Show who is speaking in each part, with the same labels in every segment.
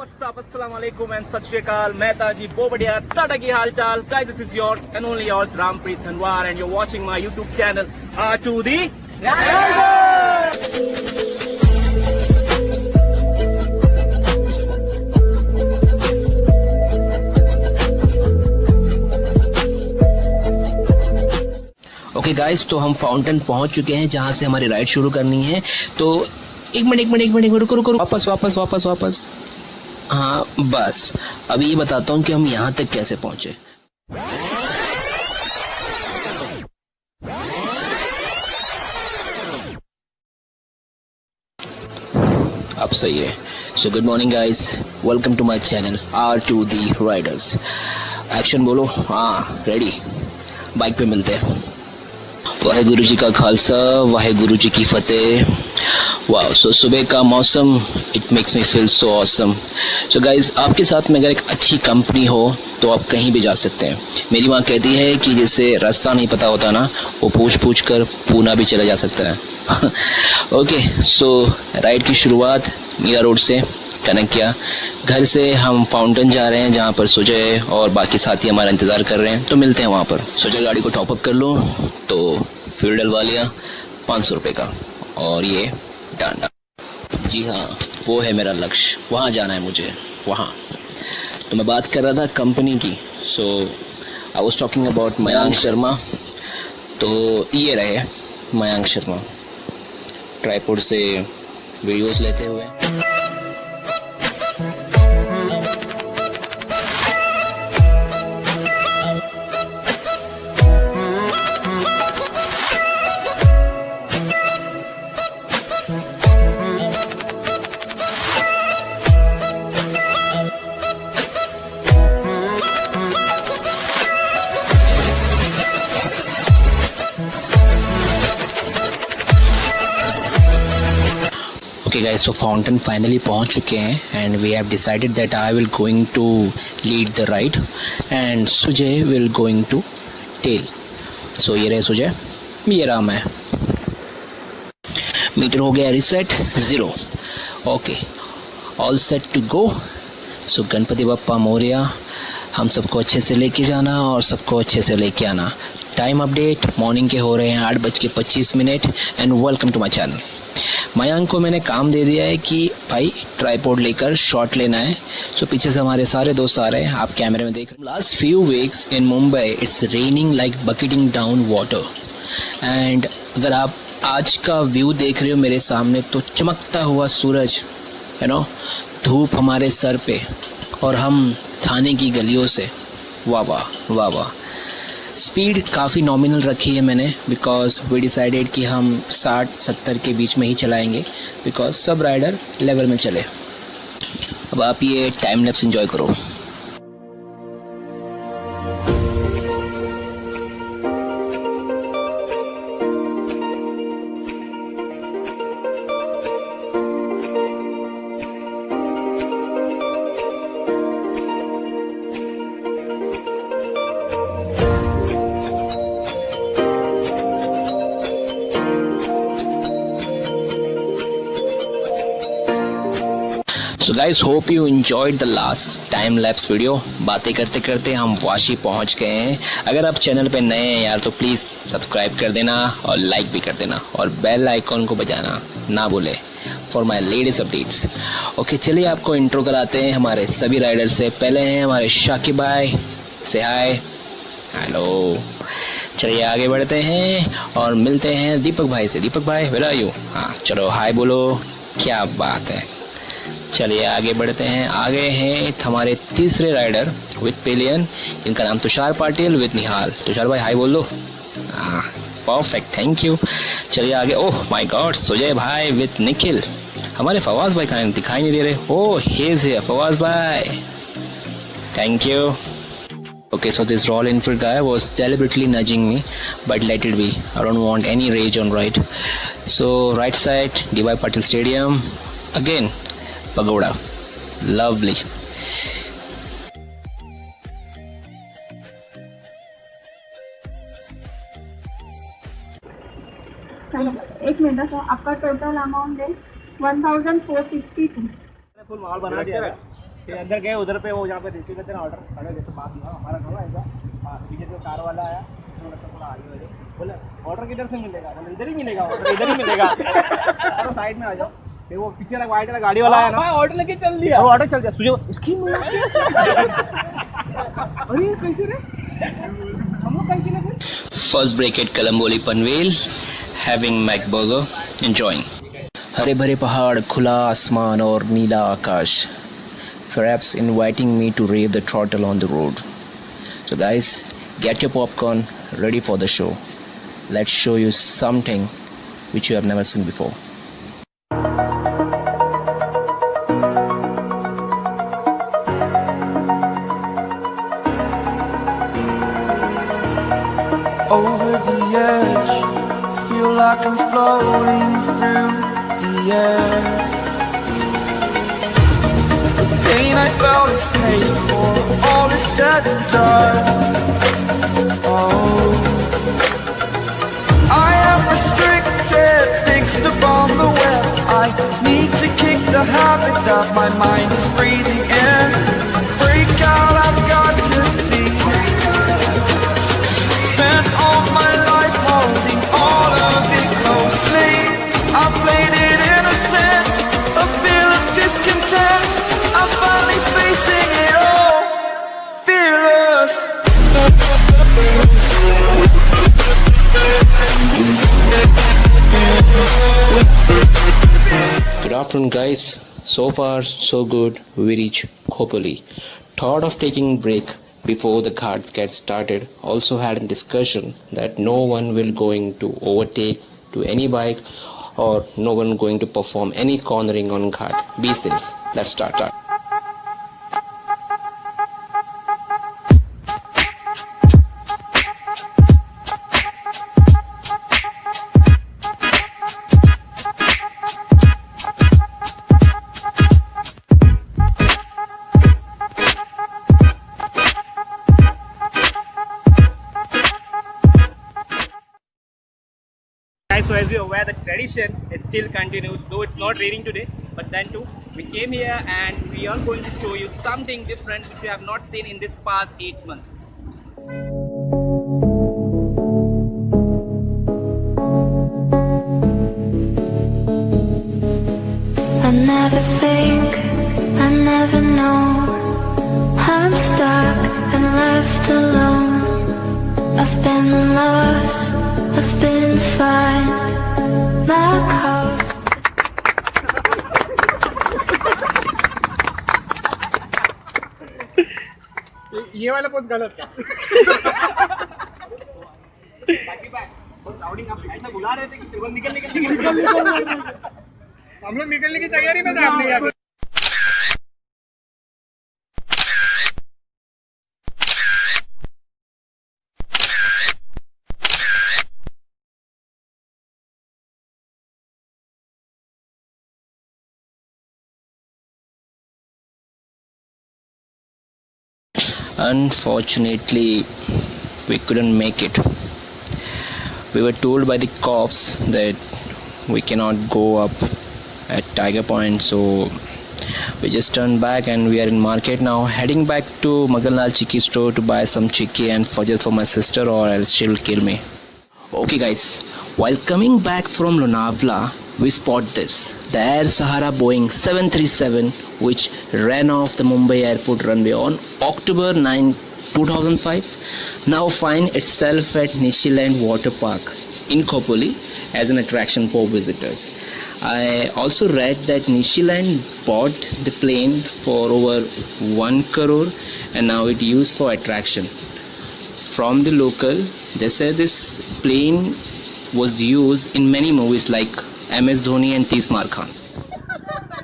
Speaker 1: WhatsApp अस्सलाम वालेकुम and सत श्री अकाल। मैं ताजी बहुत बढ़िया ताड़ा की हाल चाल। Guys this is yours and only yours Rampreet Dhanwar and you are watching my YouTube channel R two D
Speaker 2: okay guys, तो हम फाउंटेन पहुंच चुके हैं जहां से हमारी राइड शुरू करनी है। तो एक मिनट रुको वापस। हाँ बस, अभी ये बताता हूँ कि हम यहाँ तक कैसे पहुंचे। अब सही है। So good morning guys, welcome to my channel R2D riders. Action बोलो। हाँ रेडी, बाइक पे मिलते हैं। वाहेगुरु जी का खालसा, वाहेगुरु जी की फतेह। वाह, सो सुबह का मौसम, it makes me feel so awesome. So guys, आपके साथ में अगर एक अच्छी कंपनी हो तो आप कहीं भी जा सकते हैं। मेरी माँ कहती है कि जिसे रास्ता नहीं पता होता ना, वो पूछ कर पूना भी चला जा सकता है। ओके, सो राइड की शुरुआत मीरा रोड से कनेक्ट किया। घर से हम फाउंटेन जा रहे हैं जहाँ पर सुजय और बाकी साथी हमारा इंतज़ार कर रहे हैं, तो मिलते हैं वहाँ पर। सुजय गाड़ी को टॉपअप कर लो, तो फ्यूल डलवा लिया 500 रुपये का, और ये डांडा। जी हाँ, वो है मेरा लक्ष्य, वहाँ जाना है मुझे, वहाँ। तो मैं बात कर रहा था कंपनी की। So I was talking about Mayank Sharma. तो ये रहे मयांक शर्मा ट्राइपॉड से वीडियोस लेते हुए। Okay guys, so fountain finally पहुंच चुके हैं and we have decided that I will going to lead the ride and Sujay will going to tail. So ये रहे सुजय, ये रहा मैं। मीटर हो गया reset 0। Okay, all set to go. So Ganpati Bappa Morya, हम सबको अच्छे से लेके जाना और सबको अच्छे से लेके आना। टाइम अपडेट मॉर्निंग के हो रहे हैं 8:25 and welcome to my channel. Mayank को मैंने काम दे दिया है कि भाई ट्राइपॉड लेकर शॉट लेना है। सो पीछे से हमारे सारे दोस्त आ रहे हैं, आप कैमरे में देख रहे हैं। Last few weeks in Mumbai it's raining like bucketing down water and अगर आप आज का व्यू देख रहे हो मेरे सामने, तो चमकता हुआ सूरज, धूप हमारे सर पे और हम थाने की गलियों से, वाह वाह वाह वाह। स्पीड काफ़ी नॉमिनल रखी है मैंने, बिकॉज वी डिसाइडेड कि हम 60-70 के बीच में ही चलाएंगे, बिकॉज सब राइडर लेवल में चले। अब आप ये टाइम लैप्स एंजॉय करो। So guys, hope you enjoyed the last time lapse video. बातें करते करते हम वाशी पहुंच गए हैं। अगर आप चैनल पे नए हैं यार, तो प्लीज़ सब्सक्राइब कर देना और लाइक भी कर देना और बेल आइकॉन को बजाना ना भूले for my latest updates. Okay, चलिए आपको इंट्रो कराते हैं हमारे सभी राइडर से। पहले हैं हमारे शाकिब भाई, से हाय। हेलो। चलिए आगे बढ़ते हैं और मिलते हैं दीपक भाई से। दीपक भाई, वेयर आर यू? हाँ चलो हाय बोलो, क्या बात है। चलिए आगे बढ़ते हैं। आगे हैं हमारे तीसरे राइडर विद पेलियन, जिनका नाम तुषार पाटिल विद निहाल। तुषार भाई हाय बोल दो। Perfect, thank you. चलिए आगे। ओह माय गॉड, सुजय भाई विद निखिल। हमारे फवाज भाई कहाँ दिखाई नहीं दे रहे। ओह ही इज हियर, फवाज भाई, thank you. Okay, so this Royal Enfield guy was deliberately nudging me, but let it be. I don't want any rage on ride. So right side, D.Y. Patil Stadium. Again, pagoda. Lovely.
Speaker 3: एक minute sir, आपका total amount है 1452।
Speaker 1: Full माल बना दिया है। फिर अंदर गए, उधर पे वो जहाँ पे रिसीव करते ना ऑर्डर, अरे जैसे बात हुआ हमारा घर ऐसा, हाँ पीछे जो कार वाला आया थोड़ा सा थोड़ा आगे वाले बोले ऑर्डर किधर से मिलेगा, बोले इधर ही मिलेगा, ऑर्डर इधर ही मिलेगा। अरे साइड में आ जाओ। फिर वो पीछे वाला वाइट वाला गाड़ी वाला आया ना, ऑर्डर लेके चल दिया, वो ऑर्डर चल दिया सुजो इसकी अरे कैसे रे हम लोग कहीं ना
Speaker 2: First break at Kalamboli Panvel, having Mac Burger, enjoying. हरे भरे पहाड़, खुला आसमान और नीला आकाश, perhaps inviting me to rave the throttle on the road. So guys, get your popcorn ready for the show. Let's show you something which you have never seen before.
Speaker 4: Over the edge, feel like I'm floating through the air. The pain I felt is paid for, all is said and done. Oh, I am restricted, fixed upon the web. I need to kick the habit that my mind is breathing in. Break out, I've got to see. Spent all my life holding all of it closely. I played it innocent, a feel of discontent. I'm finally facing it all, fearless.
Speaker 2: Good afternoon guys, so far so good. We reach Khopoli. Thought of taking break before the ghats get started. Also had a discussion that no one will going to overtake to any bike or no one going to perform any cornering on ghat. Be safe. Let's start.
Speaker 1: Guys, so as you're aware, the tradition it still continues, though it's not raining today. But then too, we came here and we are going to show you something different which you have not seen in this past 8 months.
Speaker 5: I never think, I never know. I'm stuck and left alone. I've been lost, I've been fine. My cause.
Speaker 1: ये वाला बहुत गलत था। बाकी बात बहुत राउडिंग आप ऐसा बुला रहे थे कि तुरंत निकल हम लोग निकलने की तैयारी में थे आपने यार।
Speaker 2: Unfortunately, we couldn't make it. We were told by the cops that we cannot go up at Tiger Point, so we just turned back and we are in market now, heading back to Maganlal Chikki store to buy some chikki and fudges for my sister, or else she'll kill me. Okay guys, while coming back from Lonavala, we spot this, the Air Sahara Boeing 737 which ran off the Mumbai airport runway on October 9, 2005, now find itself at Nishiland Water Park in Khopoli as an attraction for visitors. I also read that Nishiland bought the plane for over 1 crore and now it used for attraction. From the local, they said this plane was used in many movies like MS Dhoni and Tismar Khan.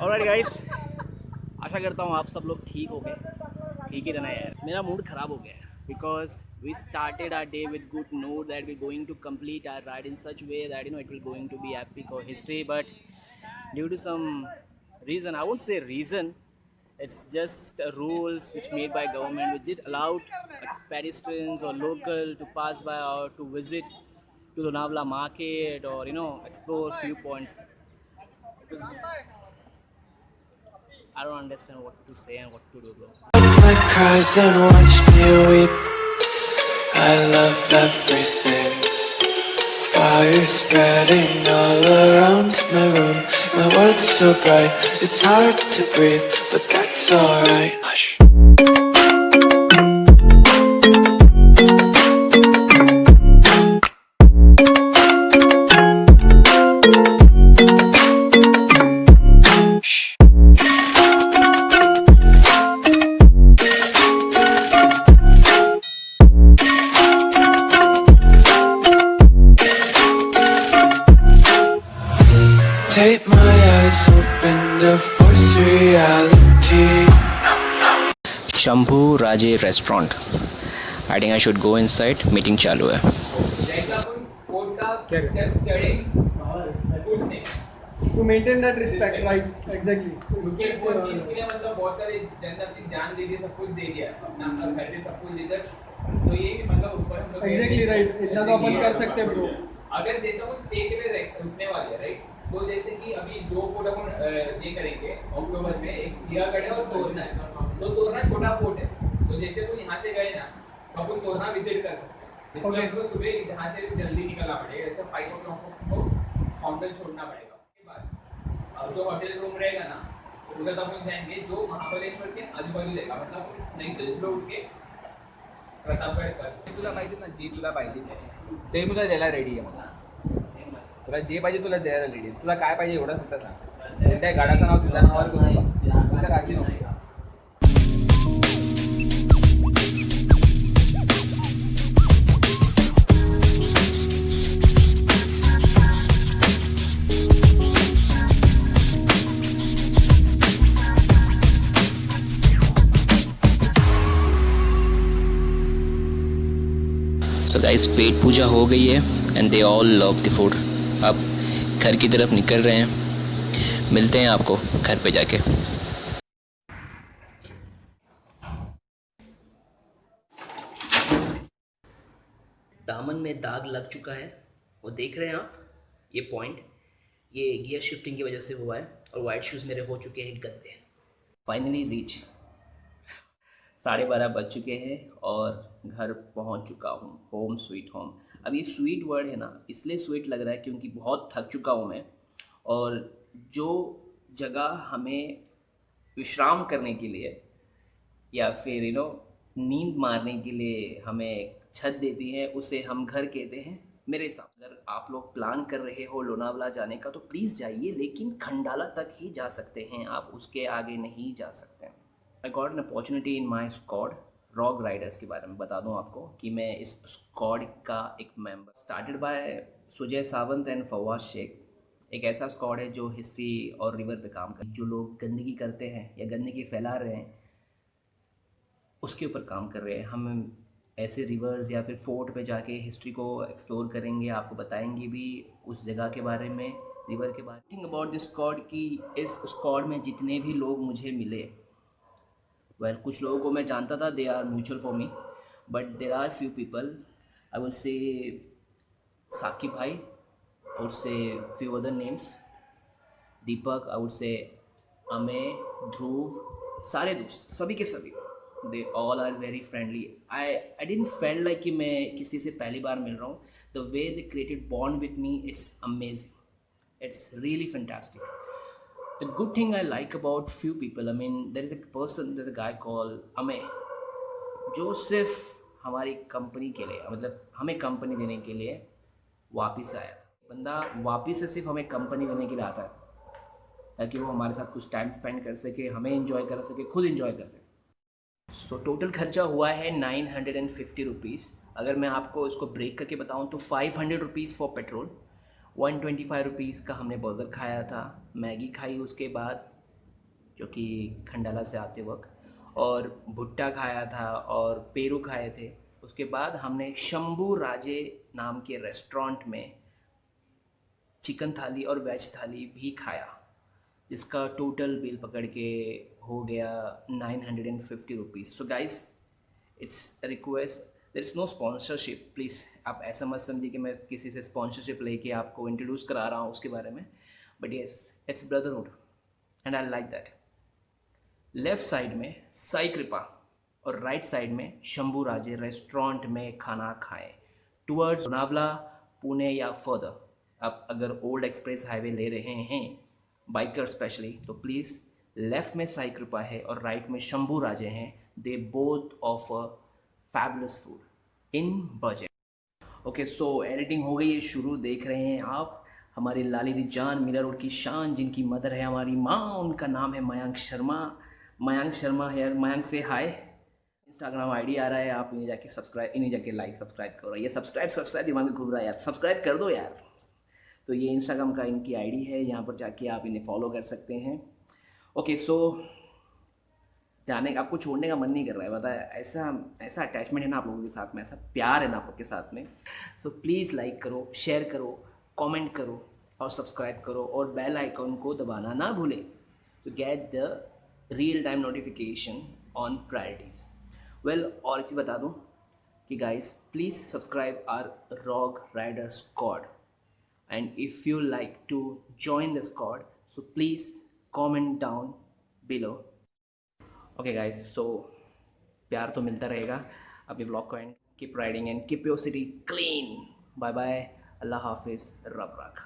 Speaker 1: Alright guys, आशा करता हूँ आप सब लोग ठीक हो गए, ठीक ही रहना यार। मेरा मूड खराब हो गया because we started our day with good note that we're going to complete our ride in such way that it will going to be epic or history, but due to some reason, I won't say reason, it's just rules which made by government which did allowed pedestrians or local to pass by or to visit to Lonavala market or explore few points. I don't understand what to say and what to do, bro.
Speaker 4: My cries and watch me weep. I love everything. Fire spreading all around my room. My world's so bright, it's hard to breathe, but that's alright. Hush. Take my eyes open to force reality.
Speaker 2: Shambhu Raje restaurant. I think I should go inside, meeting चालू है।
Speaker 1: जैसा अपन court का step चढ़े कुछ नहीं
Speaker 6: to maintain that respect, right? Exactly.
Speaker 1: क्योंकि वो चीज़ के लिए मतलब बहुत सारे जन अपनी जान दे दी, सब कुछ दे दिया, अपना घर भी सब कुछ दे दिया, तो ये भी मतलब ऊपर हम लोग
Speaker 6: Exactly right. इतना तो अपन कर सकते हैं bro.
Speaker 1: अगर जैसा कुछ स्टे के लिए रुकने वाले हैं, राइट? तो जैसे कि अभी 2 फोर्ट अपन ये करेंगे अक्टूबर में, एक सियागढ़ है और तोरना है। तो तोरना छोटा फोर्ट है, तो जैसे वो यहाँ से गए ना, अपन तोरना विजिट कर सकते हैं। इसमें हमको सुबह यहाँ से जल्दी निकलना पड़ेगा, ऐसे 5 o'clock को होटल छोड़ना पड़ेगा। उसके बाद जो होटल रूम रहेगा ना, उधर तक हम जाएंगे जो महाबलेश्वर के आजू बाजू रहेगा, मतलब नहीं तो सुबह उठ के प्रतापगड कर तुला पाहिजे ना, जी तुला पाहिजे ते तुला द्यायला रेडी आहे। मला तुला जे पाहिजे तुला द्यायला रेडी आहे। तुला काय पाहिजे एवढं फक्त सांग। त्या गाडाचं नाव तुझ्या नावावर करून टाक, राजी नको।
Speaker 2: सो गाइस, पेट पूजा हो गई है and they all love the food. अब घर की तरफ निकल रहे हैं, मिलते हैं आपको घर पे जाके। दामन में दाग लग चुका है और देख रहे हैं आप ये पॉइंट, ये गियर शिफ्टिंग की वजह से हुआ है और वाइट शूज़ मेरे हो चुके हैं गंदे। फाइनली रीच 12:30 बज चुके हैं और घर पहुंच चुका हूं, होम स्वीट होम। अब ये स्वीट वर्ड है ना, इसलिए स्वीट लग रहा है क्योंकि बहुत थक चुका हूं मैं, और जो जगह हमें विश्राम करने के लिए या फिर नींद मारने के लिए हमें छत देती है, उसे हम घर कहते हैं मेरे हिसाब। अगर आप लोग प्लान कर रहे हो लोनावला जाने का तो प्लीज़ जाइए, लेकिन खंडाला तक ही जा सकते हैं आप, उसके आगे नहीं जा सकते हैं। I got an opportunity in my squad. Rock Riders के बारे में बता दूं आपको कि मैं इस स्क्वाड का एक member, started by Sujay Sawant and Fawad Shaikh. एक ऐसा स्क्वाड है जो हिस्ट्री और रिवर पे काम कर, जो लोग गंदगी करते हैं या गंदगी फैला रहे हैं उसके ऊपर काम कर रहे हैं। हम ऐसे रिवर्स या फिर फोर्ट पे जाके हिस्ट्री को एक्सप्लोर करेंगे, आपको बताएंगे भी उस जगह के बारे में, रिवर के बारे में। थिंक अबाउट दिस स्क्वाड कि इस स्क्वाड में जितने भी लोग मुझे मिले, कुछ लोगों को मैं जानता था, they are mutual for me, but there are few people I will say Saqib भाई, I would say few other names, Deepak, I would say Amey, Dhruv, सारे दोस्त, सभी के सभी, they all are very friendly. I didn't feel like कि मैं किसी से पहली बार मिल रहा हूँ। The way they created bond with me, it's amazing, it's really fantastic. The good thing I like about few people, I mean there's a guy called Amey, जो सिर्फ हमारी कंपनी के लिए, मतलब हमें कंपनी देने के लिए वापस आया। बंदा वापस से सिर्फ हमें कंपनी देने के लिए आता है ताकि वो हमारे साथ कुछ टाइम स्पेंड कर सके, हमें एंजॉय कर सके, खुद एंजॉय कर सके। सो टोटल खर्चा हुआ है 950 रुपीज़। अगर मैं आपको इसको ब्रेक करके बताऊँ तो 500 रुपीज़ फॉर पेट्रोल, 125 रुपीज़ का हमने बर्गर खाया था, मैगी खाई उसके बाद जो कि खंडाला से आते वक्त, और भुट्टा खाया था और पेरू खाए थे। उसके बाद हमने शंभू राजे नाम के रेस्टोरेंट में चिकन थाली और वेज थाली भी खाया, जिसका टोटल बिल पकड़ के हो गया 950 rupees. So guys, it's request, there is no sponsorship, please आप ऐसा मत समझिए कि मैं किसी से स्पॉन्सरशिप लेके आपको इंट्रोड्यूस करा रहा हूँ उसके बारे में, but yes, it's brotherhood and I like that.
Speaker 1: Left side में साई कृपा और राइट साइड में शंभू राजे रेस्टोरेंट में खाना खाएं टुवर्ड्स लोनावला, पुणे या फर्दर। आप अगर ओल्ड एक्सप्रेस हाईवे ले रहे हैं बाइकर स्पेशली, तो प्लीज़ लेफ्ट में साई कृपा है और राइट में शंभू राजे हैं। They both offer fabulous food in budget. Okay, so editing हो गई है शुरू। देख रहे हैं आप हमारी लाली दी जान, मीरा रोड की शान, जिनकी मदर है हमारी माँ। उनका नाम है मयांक शर्मा। मयांक शर्मा है। मयांक से हाय। इंस्टाग्राम आईडी आ रहा है, आप इन्हें जाके सब्सक्राइब, इन्हें जाके लाइक सब्सक्राइब करो। ये सब्सक्राइब दिमाग में घूम रहा है यार, सब्सक्राइब कर दो यार। तो ये इंस्टाग्राम का इनकी आईडी है, यहाँ पर जाके आप इन्हें फॉलो कर सकते हैं। ओके, सो जाने आपको छोड़ने का मन नहीं कर रहा है, पता है। ऐसा अटैचमेंट है ना आप लोगों के साथ में, ऐसा प्यार है ना आप लोग के साथ में। सो प्लीज़ लाइक करो, शेयर करो, कमेंट करो और सब्सक्राइब करो और बेल आइकन को दबाना ना भूलें to get the real time notification on priorities. Well, और एक चीज़ बता दूँ कि guys please subscribe our rock rider squad and if you like to join the squad so please comment down below. Okay guys, so प्यार तो मिलता रहेगा। अभी ब्लॉग को and keep riding and keep your city clean. Bye bye, अल्लाह हाफिज़, रब रख।